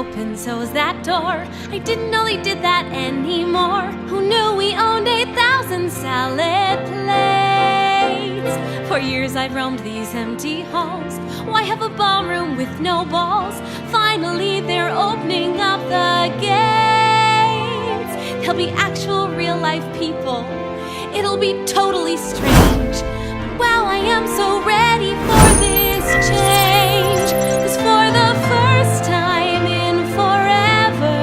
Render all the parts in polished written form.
open, so's that door. I didn't know they did that anymore. Who knew we owned 8,000 salad plates? For years I've roamed these empty halls. Why have a ballroom with no balls? Finally they're opening up the gates. There'll be actual real life people. It'll be totally strange. But wow, I am so ready for this change. 'Cause for the first time in forever,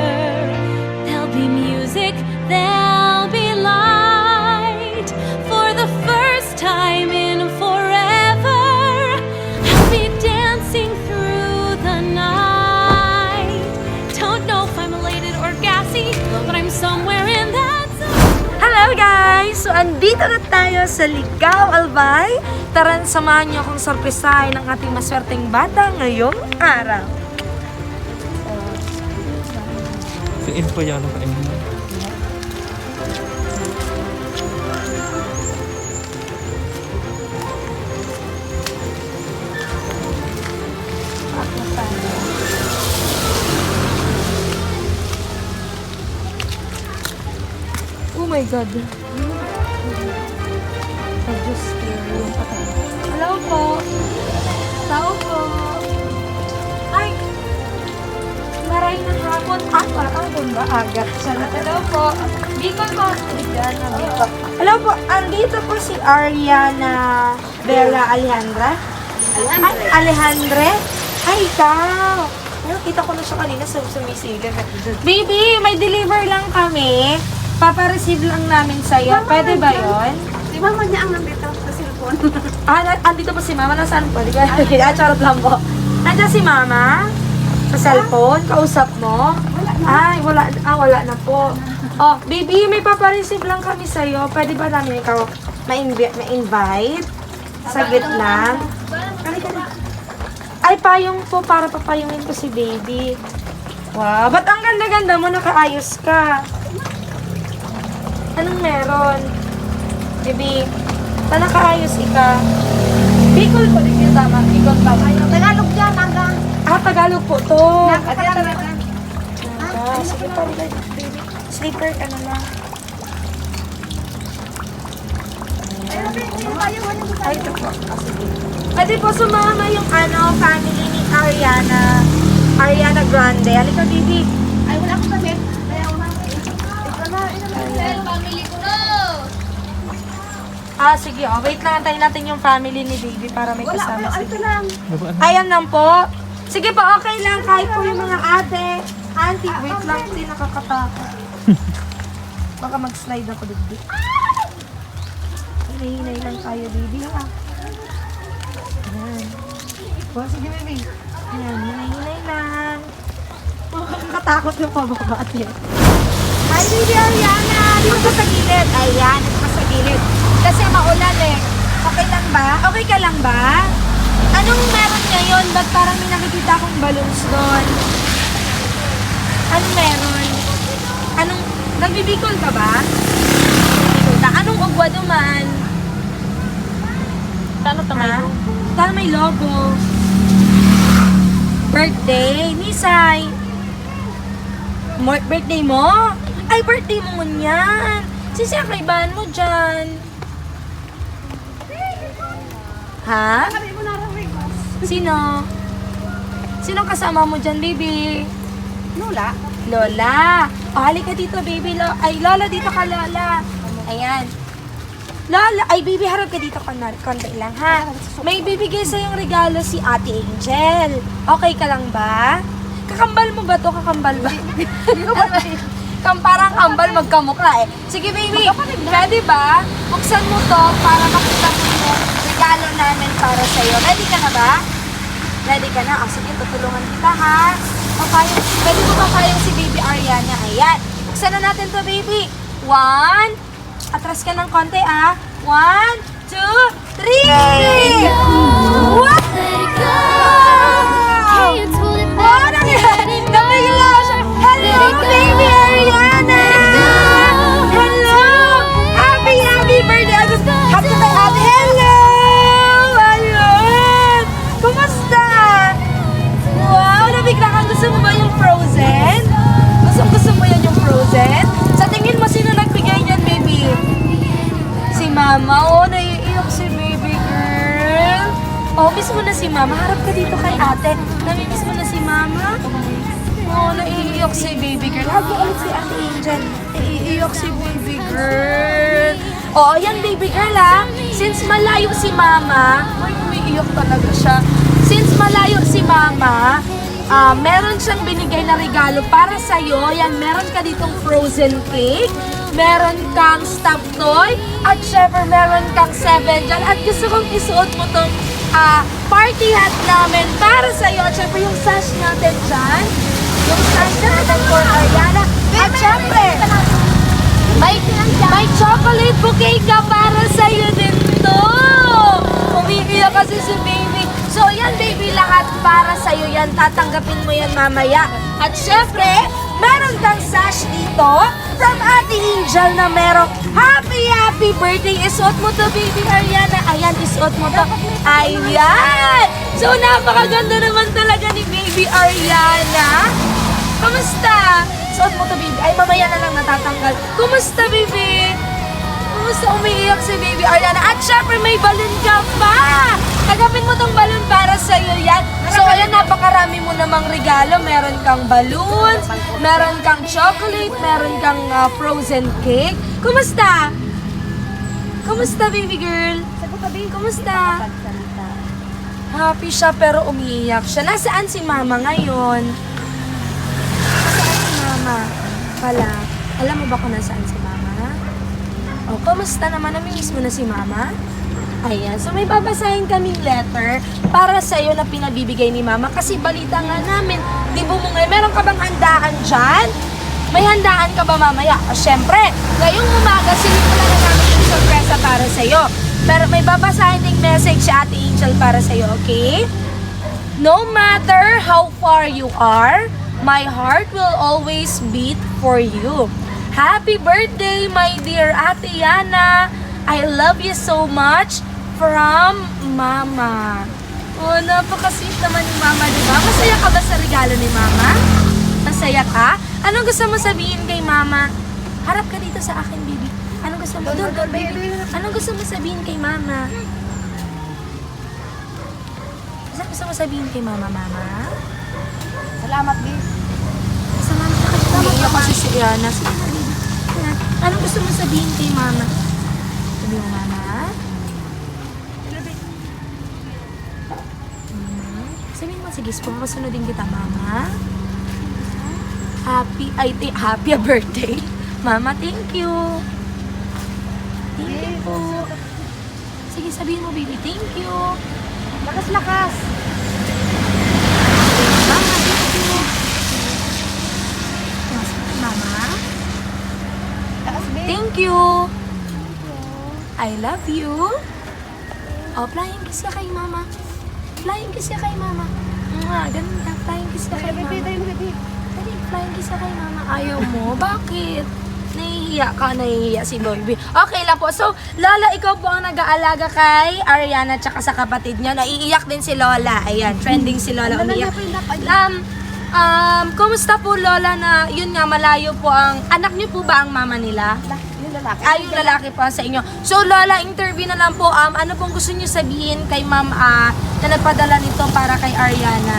there'll be music, there'll be light. For the first time in forever, I'll be dancing through the night. Don't know if I'm elated or gassy, but I'm somewhere in that zone. Hello guys! So andito na tayo sa Ligao Albay. Tara, samahan niyo akong sorpresahin ng ating maswerteng bata ngayong araw. Sa info yan ang kainin mo. Oh my God! Diyos scary yung patay. Hello po! Tao po! Ay! Maray ng hapon. Wala kang ba? Aga. Hello po! Bicol po! Hello po! Andito po si Ariana Bella Alejandra. Ay, Alejandre? Ay, ikaw! Kita ko na siya kanina sa sumisigan. Baby, may deliver lang kami. Papa-receive lang namin sa'yo. Pwede ba yon? Si mama niya ang nandito sa cellphone. Andito po si mama. Nasaan po? Di ko charot lang po. Nandiyan si mama? Sa cellphone? Kausap mo? Ay, wala na po. Oh, baby, may papareceive lang kami sa'yo. Pwede ba namin ikaw ma-invite? Saglit lang. Ay, payong po para papayungin ko si baby. Wow, ba't ang ganda-ganda mo? Nakaayos ka. Anong meron? Baby, saan nakaayos ka? Bicol po din yung tama. Bicol tama. Tagalog dyan, hanggang. Tagalog po to. Nakakatalaga. Sige pa, baby. Sleeper ka na lang. Ay, ito po. Sige. Pwede po sumama yung family ni Ariana Grande. Halika, baby. Ay, wala akong sabi. Kaya wala. Ito na. Family ko na. Sige. Wait lang. Antayin natin yung family ni baby para may Wala kasama ako. Ito lang. Ayan lang po. Sige po, okay lang. Kahit po yung mga ate, auntie. Wait lang, hindi nakakatakot. Baka mag-slide ako dito. Hinay-hinay lang tayo, baby. Ha? Ayan. Sige, baby. Ayan, hinay-hinay lang. Nakatakot yung pababat yan. Hi, baby Ariana. Dito ka sa gilid. Ayan, dito ka sa gilid. Kasi maulan eh. Okay lang ba? Okay ka lang ba? Anong meron ngayon? Ba't parang may nakikita akong balloons doon? Anong meron? Nagbibicol ka ba? Nagbibicol ka? Anong ugwa duman? Tano Ha? Tama may logo. Birthday? Nisay? Birthday mo? Ay, birthday mo yan. Sisakaybahan mo dyan. Ha? Sabi mo na rin. Sino? Sinong kasama mo dyan, baby? Nula. Lola. Halika dito, baby. Lola, dito ka, Lola. Ayan. Lola, baby, harap ka dito. Konti lang, ha? May bibigay sa'yong regalo si Ate Angel. Okay ka lang ba? Kakambal mo ba to? Kakambal ba? Parang kambal, magkamukha eh. Sige, baby. Ready ba? Buksan mo to para makita mo yung regalo namin para sa'yo. Ready ka na ba? Ready ka na? Sige, tutulungan kita, ha? Pwede mo papayong si baby Ariana. Ayan. Buksan na natin to, baby. 1. Atras ka ng konti, ah. 1, 2, 3! What? Wow! Nabigla siya! Hello, baby Ariana! Hello! Happy birthday! Happy birthday! Hello! Ayun! Kumusta? Wow! Nabigla ka. Gusto mo ba yung frozen? mama. Oh, naiiyak si baby girl. Oh, miss mo na si mama. Harap ka dito kay ate. Namimiss mo na si mama. Oh, naiiyak si baby girl. Hagi ulit si Ate Angel. Naiiyak si baby girl. Oh, ayan baby girl Since malayo si mama, ay umiiyak talaga siya. Since malayo si mama, meron siyang binigay na regalo para sa'yo. Yan, meron ka ditong frozen cake, meron kang stuffed toy, at syempre meron kang 7 dyan. At gusto kong isuot mo tong party hat namin para sa'yo. At syempre yung sash natin dyan, yung sash natin for Ariana. At syempre, may chocolate bouquet ka para sa'yo din to. Umiiyak kasi si baby. So yan baby, lahat para sa'yo yan. Tatanggapin mo yan mamaya. At syempre, meron kang sash dito from Ate Angel na merong happy birthday. Isuot mo to baby Ariana. Ayan, isuot mo to. Ayan! So napakaganda naman talaga ni baby Ariana. Kamusta? Suot mo to baby. Ay, mamaya na lang natatanggal. Kumusta baby? Kumusta umiiyak si baby Ariana? At syempre may balon ka pa! Tagapin mo tong balon para sa'yo yan. So ayan, napakarami mo namang regalo. Meron kang balloons, meron kang chocolate, meron kang frozen cake. Kumusta? Kumusta baby girl? Kumusta? Happy siya pero umiiyak siya. Nasaan si mama ngayon? Mama pala. Alam mo ba kung nasaan si mama? O, kumusta naman? Namimiss mo na si mama? Ayan. So, may babasahin kaming letter para sa'yo na pinabibigay ni mama. Kasi balita nga namin, di mo meron ka bang handaan dyan? May handaan ka ba mamaya? O, syempre, ngayong umaga, sinimula na namin yung sorpresa para sa'yo. Pero may babasahin ding message si Ate Angel para sa'yo, okay? No matter how far you are, my heart will always beat for you. Happy birthday, my dear Ate Yana. I love you so much from Mama. Oh, napaka-sweet naman ni Mama, di ba? Masaya ka ba sa regalo ni Mama? Masaya ka? Anong gusto mo sabihin kay Mama? Harap ka dito sa akin, baby. Anong gusto mo? Doon, baby. Anong gusto mo sabihin kay Mama? Anong gusto mo sabihin kay Mama, Mama? Salamat, babe. Salamat ka kasi. Umiiyak kasi si Yana. Anong gusto mo sabihin kay Mama? Sabi mo, Mama? Sabihin mo, sige, papasunodin kita, Mama. Happy birthday. Mama, thank you. Thank you po. Sige, sabihin mo, baby, thank you. Lakas-lakas. Mama, thank you. Mama, Lakas, babe. thank you. I love you. Oh, flying kiss ka kay Mama. Flying kiss ka kay Mama. Ganun ka. Flying kiss ka kay Mama. Dali, flying kiss ka kay Mama. Ayaw mo? Bakit? Nahihiya si Baby. Okay lang po. So, Lola, ikaw po ang nag-aalaga kay Ariana tsaka sa kapatid niya. Naiiyak din si Lola. Ayan, trending si Lola. Umiiyak. Kumusta po Lola na yun nga malayo po ang anak niyo po ba ang mama nila? Yung lalaki. Yung lalaki po sa inyo. So Lola, interview na lang po. Ano pong gusto niyo sabihin kay Ma'am na nagpadala nito para kay Ariana?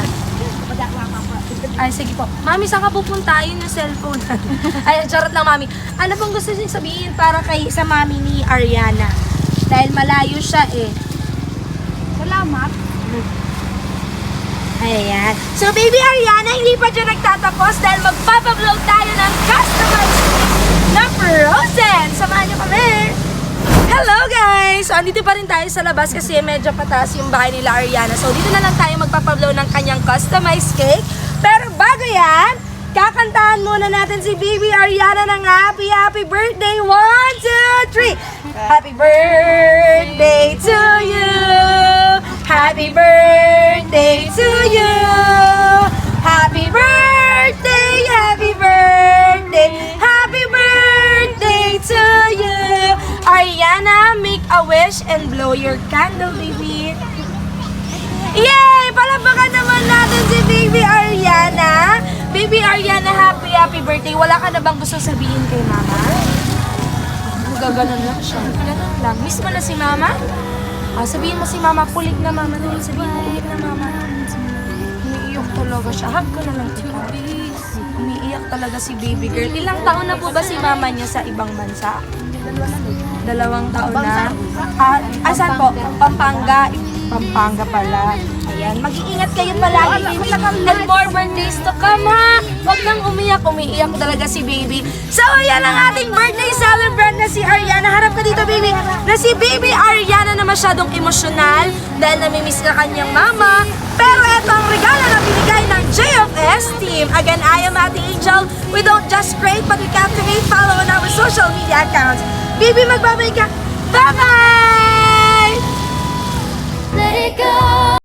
Ay, sige po. Mami, saan ka pupunta? Ayun yung cellphone. Ay, charot lang, Mami. Ano pong gusto niyo sabihin para sa Mami ni Ariana? Dahil malayo siya eh. Salamat. Ayan. So, baby Ariana, hindi pa dyan nagtatapos dahil magpapavlog tayo ng customized na frozen. Samahan niyo kami. Hello guys! So, andito pa rin tayo sa labas kasi medyo pataas yung bahay nila Ariana. So, dito na lang tayo magpapavlog ng kanyang customized cake. Pero bago yan, kakantahan muna natin si baby Ariana ng happy birthday. 1, 2, 3. Happy birthday to you. Happy birthday to you. Happy birthday, happy birthday, happy birthday to you. Ariana, make a wish and blow your candle, baby. Yay! Palabakan naman natin si baby Ariana. Baby Ariana, happy birthday. Wala ka na bang gusto sabihin kay mama? Ano Nagaganon lang siya. Ganun lang. Miss mo na si mama? Sabihin mo si mama, pulik na mama. Dali, sabihin mo, pulik na mama. Umiiyak talaga siya. Hug ko na lang ikaw. Umiiyak talaga si baby girl. Ilang taon na po ba si mama niya sa ibang bansa? 2 taon na. Asan po? Pampanga. Pampanga pala. Ayan, mag-iingat kayo palagi, baby. And more birthdays to come, ha? Huwag nang umiyak. Umiiyak talaga si baby. So, ayan ang ating birthday celebrant na si Ariana. Harap ka dito, baby. Na si baby Ariana na masyadong emosyonal dahil namimiss na kanyang mama. Pero ito ang regalo na binigay ng JFS team. Again, I am Ate Angel. We don't just create, but we captivate. Follow on our social media accounts. Baby, magbabay ka. Bye-bye! Let it go.